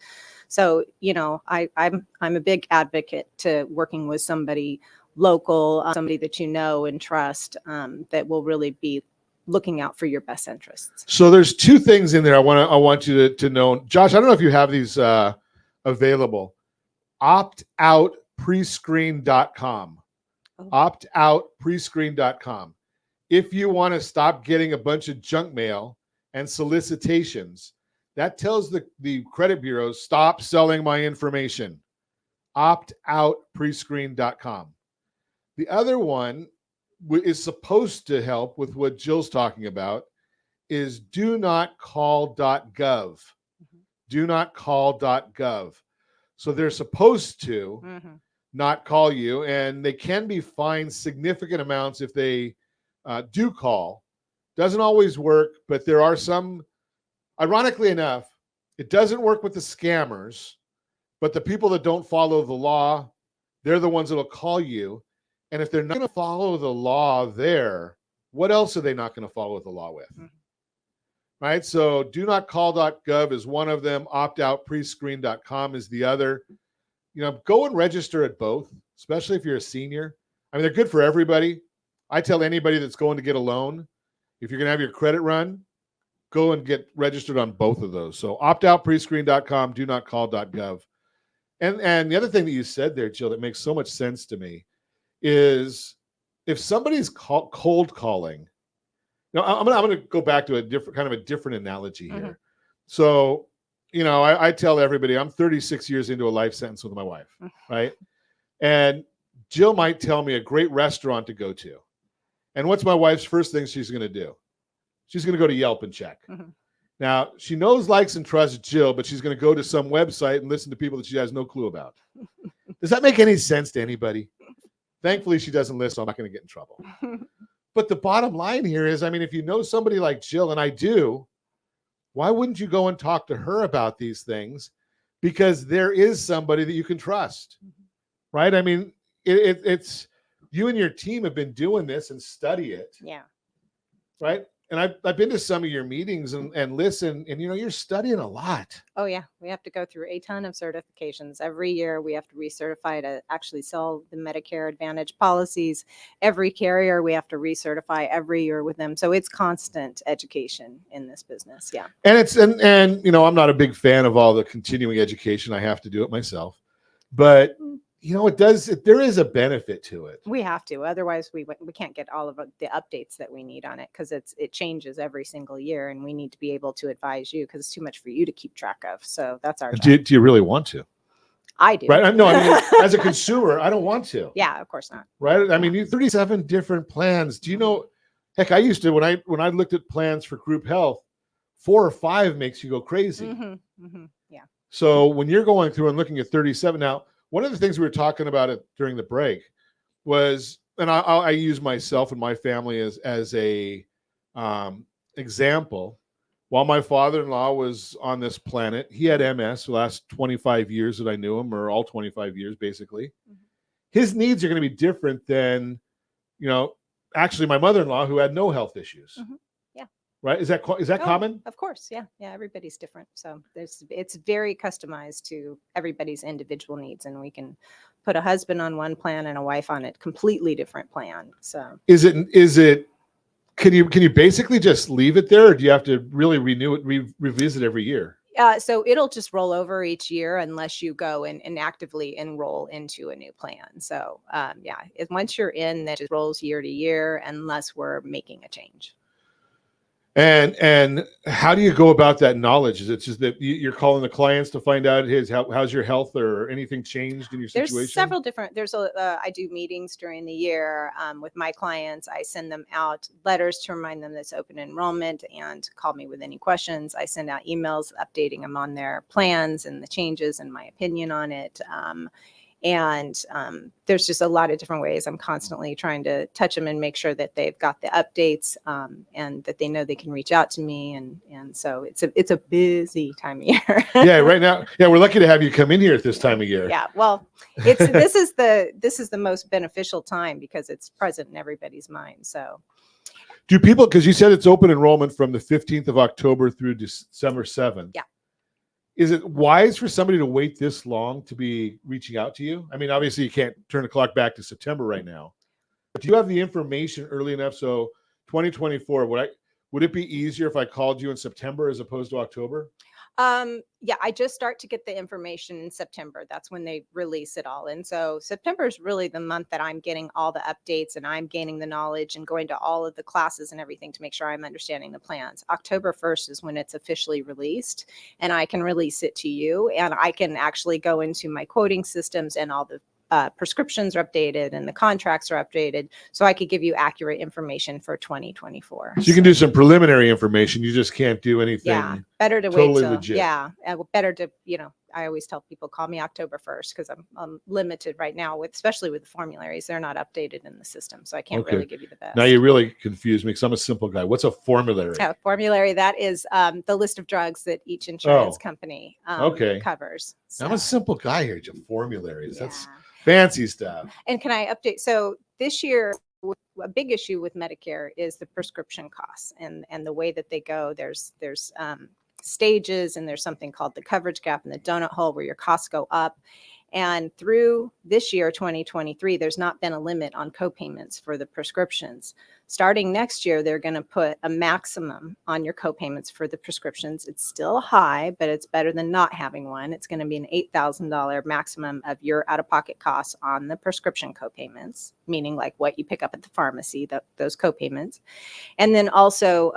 So, I'm a big advocate to working with somebody local, somebody that you know and trust, that will really be looking out for your best interests. So there's two things in there I want you to know. Josh, I don't know if you have these available. Optoutprescreen.com. Optoutprescreen.com. If you want to stop getting a bunch of junk mail and solicitations, that tells the credit bureaus, stop selling my information. Optoutprescreen.com. The other one is supposed to help with what Jill's talking about is donotcall.gov. Donotcall.gov. So they're supposed to not call you, and they can be fined significant amounts if they do call. Doesn't always work, but there are some. Ironically enough, it doesn't work with the scammers, but the people that don't follow the law, they're the ones that'll call you. And if they're not going to follow the law there, what else are they not going to follow the law with? Right? So donotcall.gov is one of them. Optoutprescreen.com is the other. Go and register at both, especially if you're a senior. I mean, they're good for everybody. I tell anybody that's going to get a loan, if you're going to have your credit run, go and get registered on both of those. So optoutprescreen.com, donotcall.gov. And the other thing that you said there, Jill, that makes so much sense to me is if somebody's cold calling. Now, I'm going to go back to a different analogy here. So, I tell everybody I'm 36 years into a life sentence with my wife, right? And Jill might tell me a great restaurant to go to. And what's my wife's first thing she's going to do? She's going to go to Yelp and check. Now, she knows, likes, and trusts Jill, but she's going to go to some website and listen to people that she has no clue about. Does that make any sense to anybody? Thankfully, she doesn't listen, so I'm not going to get in trouble. But the bottom line here is, if you know somebody like Jill, and I do, why wouldn't you go and talk to her about these things? Because there is somebody that you can trust, right? It's you and your team have been doing this and study it. Yeah. Right? And I've been to some of your meetings and listen, and you're studying a lot. Oh yeah, we have to go through a ton of certifications every year. We have to recertify to actually sell the Medicare Advantage policies. Every carrier we have to recertify every year with them. So it's constant education in this business. Yeah. And I'm not a big fan of all the continuing education. I have to do it myself, but there is a benefit to it. We have to, otherwise we can't get all of the updates that we need on it because it changes every single year, and we need to be able to advise you because it's too much for you to keep track of. So that's our job. Do you really want to? I do. Right? No, as a consumer, I don't want to. Yeah, of course not. Right? You 37 different plans. Do you know? Heck, I used to when I looked at plans for group health, 4 or 5 makes you go crazy. Yeah. So when you're going through and looking at 37 now. One of the things we were talking about during the break was, and I use myself and my family as a example. While my father-in-law was on this planet, he had MS the last 25 years that I knew him, or all 25 years basically. his needs are going to be different than, actually my mother-in-law who had no health issues. Mhm. Yeah. Right? Is that Oh, common? Of course, yeah, everybody's different. So it's very customized to everybody's individual needs, and we can put a husband on one plan and a wife on a completely different plan. So Is it can you basically just leave it there, or do you have to really renew it, revisit every year? so it'll just roll over each year unless you go and actively enroll into a new plan. So once you're in, that just rolls year to year unless we're making a change. And how do you go about that knowledge? Is it just that you're calling the clients to find out how's your health or anything changed in your situation? There's several different. I do meetings during the year with my clients. I send them out letters to remind them that's open enrollment and call me with any questions. I send out emails updating them on their plans and the changes and my opinion on it. And there's just a lot of different ways. I'm constantly trying to touch them and make sure that they've got the updates and that they know they can reach out to me. And so it's a busy time of year. Yeah, right now. Yeah, we're lucky to have you come in here at this time of year. Yeah, well, this is the most beneficial time because it's present in everybody's mind. So Do people, because you said it's open enrollment from the 15th of October through December 7th. Yeah. Is it wise for somebody to wait this long to be reaching out to you? I mean, obviously you can't turn the clock back to September right now, but do you have the information early enough? So 2024, would it be easier if I called you in September as opposed to October? I just start to get the information in September. That's when they release it all. And so September is really the month that I'm getting all the updates and I'm gaining the knowledge and going to all of the classes and everything to make sure I'm understanding the plans. October 1st is when it's officially released and I can release it to you and I can actually go into my quoting systems and all the prescriptions are updated and the contracts are updated. So I could give you accurate information for 2024. So you can do some preliminary information. You just can't do anything. Yeah, better to totally wait till, legit. better to, I always tell people, call me October 1st because I'm limited right now especially with the formularies. They're not updated in the system. So I can't really give you the best. Now you really confuse me because I'm a simple guy. What's a formulary? A formulary, that is the list of drugs that each insurance company covers. I'm a simple guy here, just formularies. That's fancy stuff. And can I update? So this year, a big issue with Medicare is the prescription costs and the way that they go. There's stages and there's something called the coverage gap and the donut hole where your costs go up. And through this year, 2023, there's not been a limit on copayments for the prescriptions. Starting next year, they're going to put a maximum on your copayments for the prescriptions. It's still high, but it's better than not having one. It's going to be an $8,000 maximum of your out-of-pocket costs on the prescription copayments, meaning like what you pick up at the pharmacy, those copayments. And then also,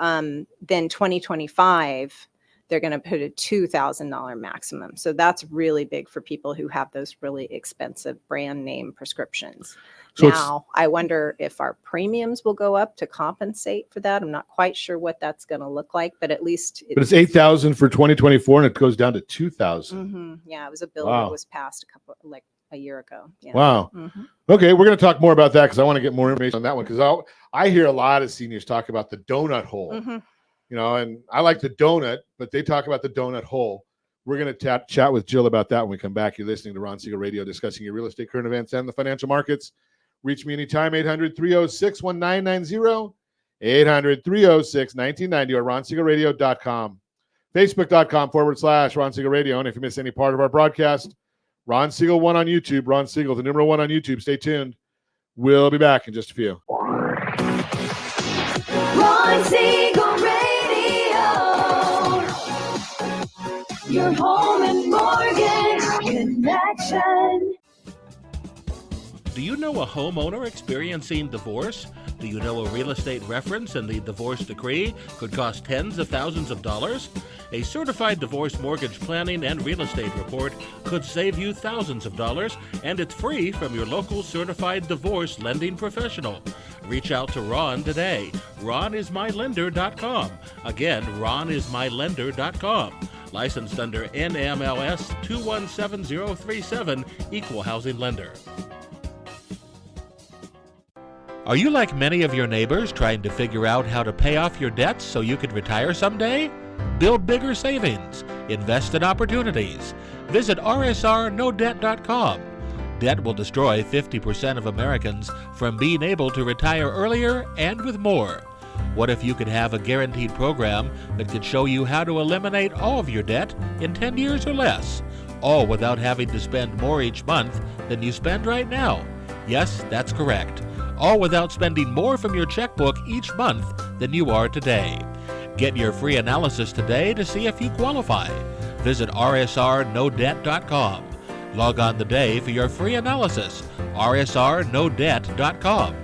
then 2025, they're going to put a $2,000 maximum. So that's really big for people who have those really expensive brand name prescriptions. So now, I wonder if our premiums will go up to compensate for that. I'm not quite sure what that's going to look like, but at least it's $8,000 for 2024 and it goes down to $2,000. Mm-hmm. Yeah, it was a bill that was passed a year ago. Yeah. Wow. Mm-hmm. Okay, we're going to talk more about that because I want to get more information on that one because I hear a lot of seniors talk about the donut hole. Mm-hmm. And I like the donut, but they talk about the donut hole. We're going to chat with Jill about that when we come back. You're listening to Ron Siegel Radio, discussing your real estate, current events, and the financial markets. Reach me anytime, 800-306-1990, 800-306-1990, or ronsiegelradio.com, facebook.com/Ron Siegel Radio. And if you miss any part of our broadcast, Ron Siegel 1 on YouTube, Ron Siegel, the number 1 on YouTube. Stay tuned. We'll be back in just a few. Ron Siegel Radio. Your home and mortgage connection. Do you know a homeowner experiencing divorce? Do you know a real estate reference and the divorce decree could cost tens of thousands of dollars? A certified divorce mortgage planning and real estate report could save you thousands of dollars, and it's free from your local certified divorce lending professional. Reach out to Ron today. RonIsMyLender.com. Again, RonIsMyLender.com. Licensed under NMLS 217037, Equal Housing Lender. Are you like many of your neighbors trying to figure out how to pay off your debts so you can retire someday? Build bigger savings. Invest in opportunities. Visit RSRNoDebt.com. Debt will destroy 50% of Americans from being able to retire earlier and with more. What if you could have a guaranteed program that could show you how to eliminate all of your debt in 10 years or less, all without having to spend more each month than you spend right now? Yes, that's correct. All without spending more from your checkbook each month than you are today. Get your free analysis today to see if you qualify. Visit rsrnodebt.com. Log on today for your free analysis, rsrnodebt.com.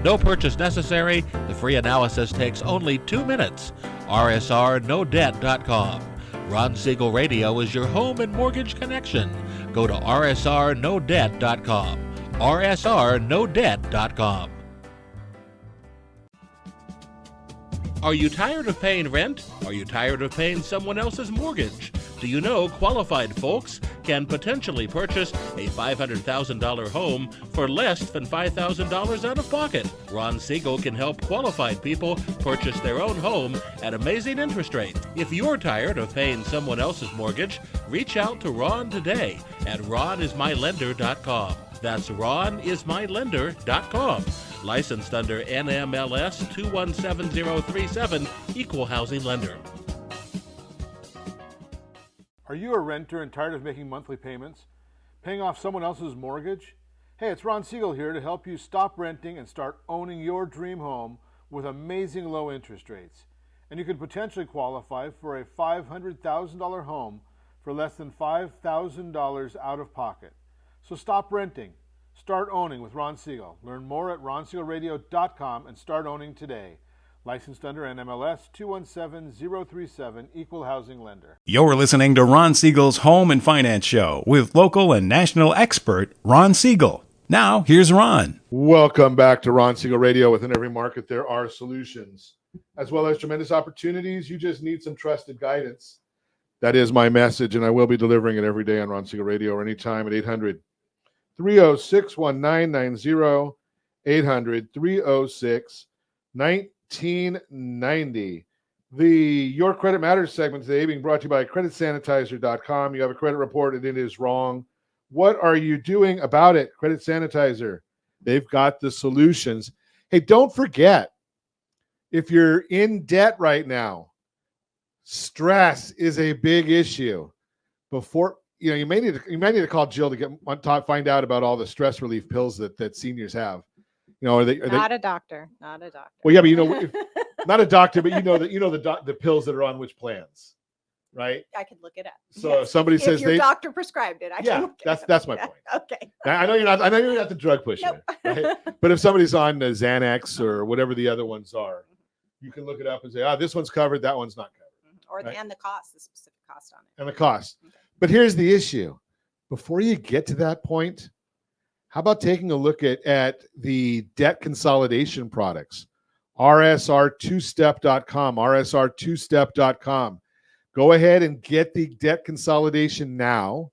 No purchase necessary. The free analysis takes only 2 minutes. rsrnodebt.com. Ron Siegel Radio is your home and mortgage connection. Go to rsrnodebt.com. rsrnodebt.com. Are you tired of paying rent? Are you tired of paying someone else's mortgage? Do you know qualified folks can potentially purchase a $500,000 home for less than $5,000 out of pocket? Ron Siegel can help qualified people purchase their own home at amazing interest rates. If you're tired of paying someone else's mortgage, reach out to Ron today at ronismylender.com. That's ronismylender.com. Licensed under NMLS 217037, Equal Housing Lender. Are you a renter and tired of making monthly payments? Paying off someone else's mortgage? Hey, it's Ron Siegel here to help you stop renting and start owning your dream home with amazing low interest rates. And you could potentially qualify for a $500,000 home for less than $5,000 out of pocket. So stop renting. Start owning with Ron Siegel. Learn more at ronsiegelradio.com and start owning today. Licensed under NMLS 217037, Equal Housing Lender. You're listening to Ron Siegel's Home and Finance Show with local and national expert Ron Siegel. Now, here's Ron. Welcome back to Ron Siegel Radio. Within every market, there are solutions, as well as tremendous opportunities. You just need some trusted guidance. That is my message, and I will be delivering it every day on Ron Siegel Radio or anytime at 800-306-1990, 800-306-1990. The Your Credit Matters segment today being brought to you by creditsanitizer.com. You have a credit report and it is wrong. What are you doing about it? Credit Sanitizer. They've got the solutions. Hey, don't forget, if you're in debt right now, stress is a big issue. Before you might need to call Jill to get on top, find out about all the stress relief pills that seniors have. Are they not a doctor? Well, yeah, but not a doctor, but the pills that are on which plans, right? I could look it up. So if somebody says your doctor prescribed it, that's my point. Okay. I know you're not the drug pusher, right? But if somebody's on the Xanax or whatever the other ones are, you can look it up and say, this one's covered, that one's not covered. And the cost, the specific cost on it. And the cost. Okay. But here's the issue. Before you get to that point, how about taking a look at the debt consolidation products? rsr2step.com, rsr2step.com. Go ahead and get the debt consolidation now.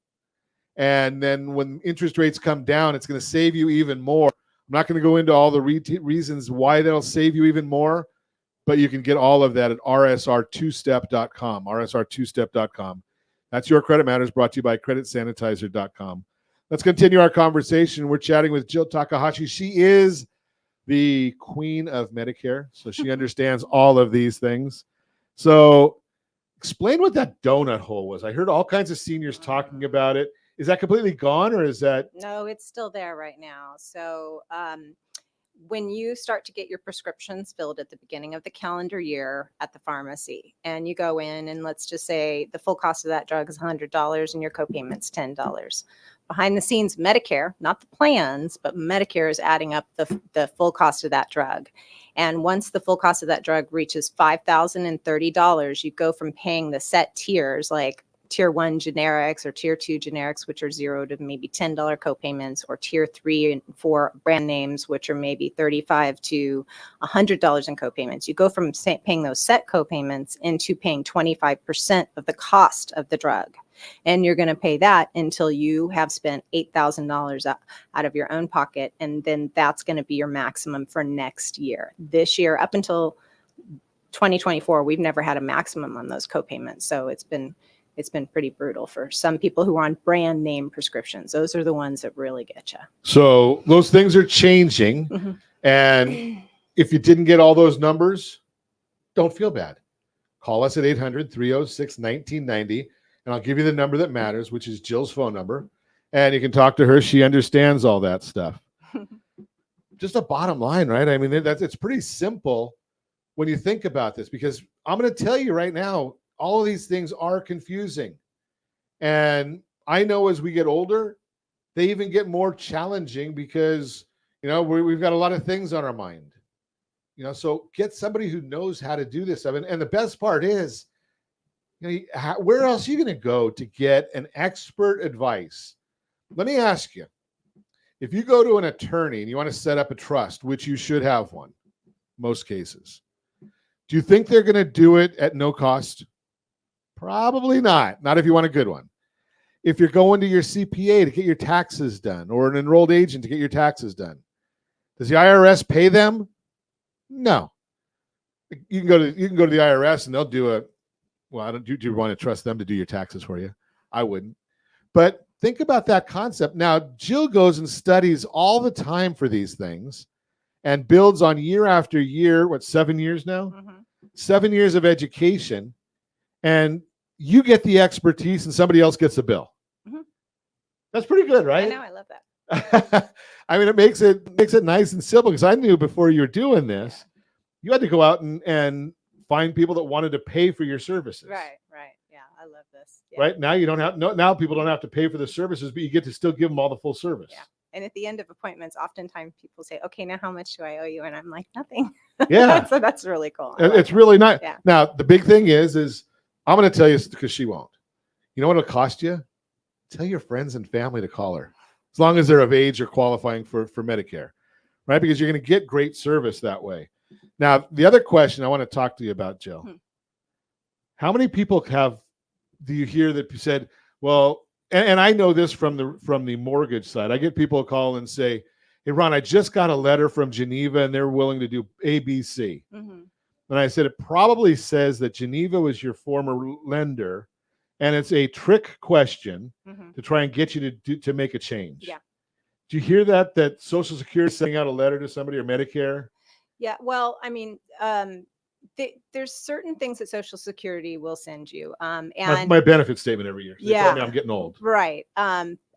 And then when interest rates come down, it's going to save you even more. I'm not going to go into all the reasons why that'll save you even more, but you can get all of that at rsr2step.com, rsr2step.com. That's Your Credit Matters, brought to you by creditsanitizer.com. Let's continue our conversation. We're chatting with Jill Takahashi. She is the queen of Medicare, so she understands all of these things. So explain what that donut hole was. I heard all kinds of seniors talking about it. Is that completely gone, or is that? No, it's still there right now. So when you start to get your prescriptions filled at the beginning of the calendar year at the pharmacy, and you go in and let's just say the full cost of that drug is $100 and your copayment's $10. Behind the scenes, Medicare, not the plans, but Medicare is adding up the full cost of that drug. And once the full cost of that drug reaches $5,030, you go from paying the set tiers like tier 1 generics or tier 2 generics, which are $0 to maybe $10 copayments, or tier 3 and 4 brand names, which are maybe $35 to $100 in copayments. You go from paying those set copayments into paying 25% of the cost of the drug. And you're going to pay that until you have spent $8,000 out of your own pocket. And then that's going to be your maximum for next year. This year, up until 2024, we've never had a maximum on those copayments. So it's been it's been pretty brutal for some people who are on brand name prescriptions. Those are the ones that really get you. So those things are changing. Mhm. And if you didn't get all those numbers, don't feel bad. Call us at 800-306-1990, and I'll give you the number that matters, which is Jill's phone number. And you can talk to her. She understands all that stuff. Just a bottom line, right? I mean, it's pretty simple when you think about this, because I'm going to tell you right now, all of these things are confusing. And I know as we get older, they even get more challenging because, we've got a lot of things on our mind. So get somebody who knows how to do this stuff. And the best part is, where else are you going to go to get an expert advice? Let me ask you, if you go to an attorney and you want to set up a trust, which you should have one, most cases, do you think they're going to do it at no cost? Probably not. Not if you want a good one. If you're going to your CPA to get your taxes done, or an enrolled agent to get your taxes done, does the IRS pay them? No. You can go to the IRS and they'll do do you want to trust them to do your taxes for you? I wouldn't. But think about that concept. Now, Jill goes and studies all the time for these things and builds on year after year, 7 years now? Mhm. 7 years of education, and you get the expertise and somebody else gets a bill. Mhm. That's pretty good, right? I know, I love that. I mean, it makes it nice and simple, because I knew before you were doing this, you had to go out and find people that wanted to pay for your services. Right. Yeah, I love this. Yeah. Right now, you don't have now people don't have to pay for the services, but you get to still give them all the full service. Yeah. And at the end of appointments, oftentimes people say, "Okay, now how much do I owe you?" And I'm like, "Nothing." Yeah. So that's really cool. I like It's that. really nice. Yeah. Now, the big thing is I'm going to tell you, because she won't. You know what it'll cost you? Tell your friends and family to call her, as long as they're of age or qualifying for Medicare, right? Because you're going to get great service that way. Now, the other question I want to talk to you about, Jill, how many people do you hear that said, well, and I know this from the mortgage side. I get people call and say, "Hey, Ron, I just got a letter from Geneva and they're willing to do ABC." Mhm. And I said, it probably says that Geneva was your former lender, and it's a trick question Mhm. to try and get you to make a change. Yeah. Do you hear that Social Security is sending out a letter to somebody, or Medicare? Yeah. Well, I mean, there's certain things that Social Security will send you. And My benefit statement every year. They tell me Yeah. I'm getting old. right.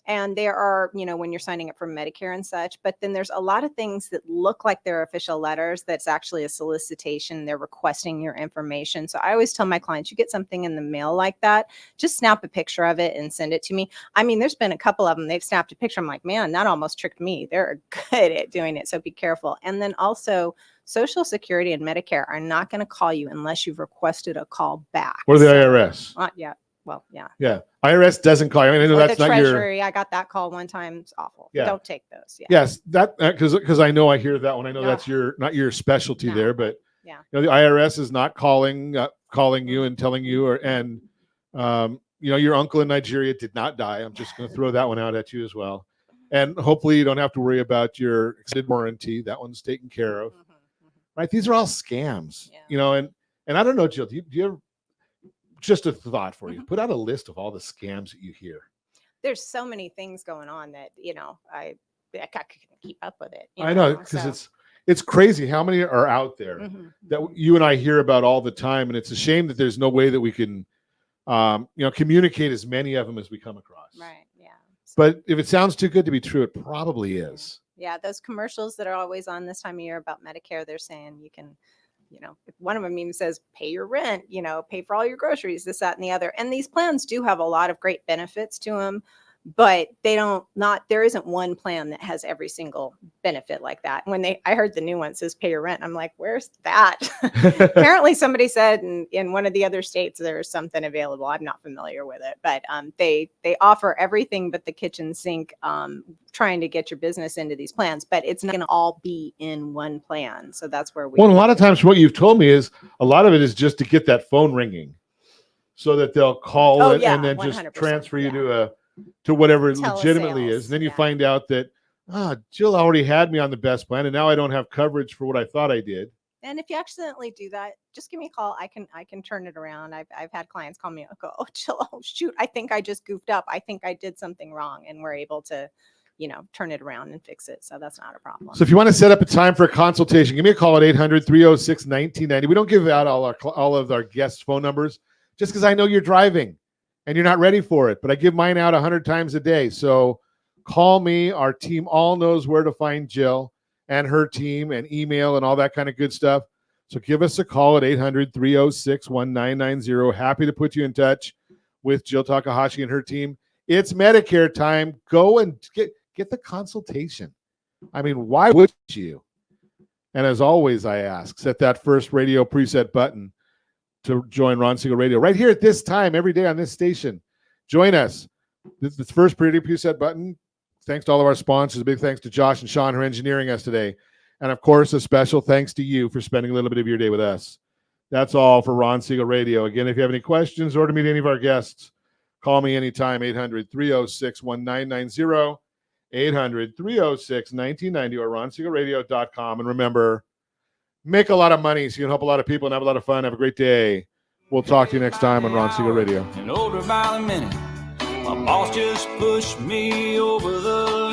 And there are, when you're signing up for Medicare and such, but then there's a lot of things that look like they're official letters that's actually a solicitation. They're requesting your information. So I always tell my clients, you get something in the mail like that, just snap a picture of it and send it to me. I mean, there's been a couple of them, they've snapped a picture. I'm like, man, that almost tricked me. They're good at doing it. So be careful. And then also, Social Security and Medicare are not going to call you unless you've requested a call back. Or the So- IRS. Yeah. Well, yeah. Yeah. IRS doesn't call you. I mean, I know Or that's the not your. Treasury. I got that call one time. It's awful. Yeah. Don't take those. Yeah. Yes, that because I know I hear that one. I know No. that's not your specialty No. there, but Yeah. the IRS is not calling you and telling you, your uncle in Nigeria did not die. I'm just going to throw that one out at you as well. And hopefully you don't have to worry about your extended warranty. That one's taken care of. Right? These are all scams. Yeah. And I don't know, Jill, do you ever, just a thought for you, put out a list of all the scams that you hear. There's so many things going on that, I couldn't keep up with it. I know, because it's crazy how many are out there Mhm. that you and I hear about all the time. And it's a shame that there's no way that we can, communicate as many of them as we come across. Right. Yeah. But if it sounds too good to be true, it probably is. Yeah. Those commercials that are always on this time of year about Medicare, they're saying you can, if one of them even says pay your rent, pay for all your groceries, this, that, and the other. And these plans do have a lot of great benefits to them, but there isn't one plan that has every single benefit like that. When I heard the new one says pay your rent, I'm like, where's that? Apparently somebody said in one of the other states, there's something available. I'm not familiar with it, but they offer everything but the kitchen sink, trying to get your business into these plans, but it's not going to all be in one plan. So that's where Well, a lot of times what you've told me is a lot of it is just to get that phone ringing so that they'll call Oh, and yeah, then just 100%, transfer you yeah. to whatever it legitimately Telesales, is. And then you yeah. find out that, Jill already had me on the best plan and now I don't have coverage for what I thought I did. And if you accidentally do that, just give me a call. I can turn it around. I've had clients call me and go, oh, Jill, oh, shoot, I think I just goofed up. I think I did something wrong. And we're able to, turn it around and fix it. So that's not a problem. So if you want to set up a time for a consultation, give me a call at 800-306-1990. We don't give out all of our guests' phone numbers just because I know you're driving and you're not ready for it. But I give mine out 100 times a day. So call me. Our team all knows where to find Jill and her team and email and all that kind of good stuff. So give us a call at 800-306-1990. Happy to put you in touch with Jill Takahashi and her team. It's Medicare time. Go and get the consultation. I mean, why would you? And as always, I ask, set that first radio preset button to join Ron Siegel Radio right here at this time every day on this station. Join us. This first radio preset button. Thanks to all of our sponsors. A big thanks to Josh and Sean who are engineering us today. And of course, a special thanks to you for spending a little bit of your day with us. That's all for Ron Siegel Radio. Again, if you have any questions or to meet any of our guests, call me anytime, 800-306-1990, 800-306-1990, or ronsiegelradio.com. And remember, make a lot of money so you can help a lot of people and have a lot of fun. Have a great day. We'll talk to you next time on Ron Siegel Radio. And older by the minute, my boss just pushed me over the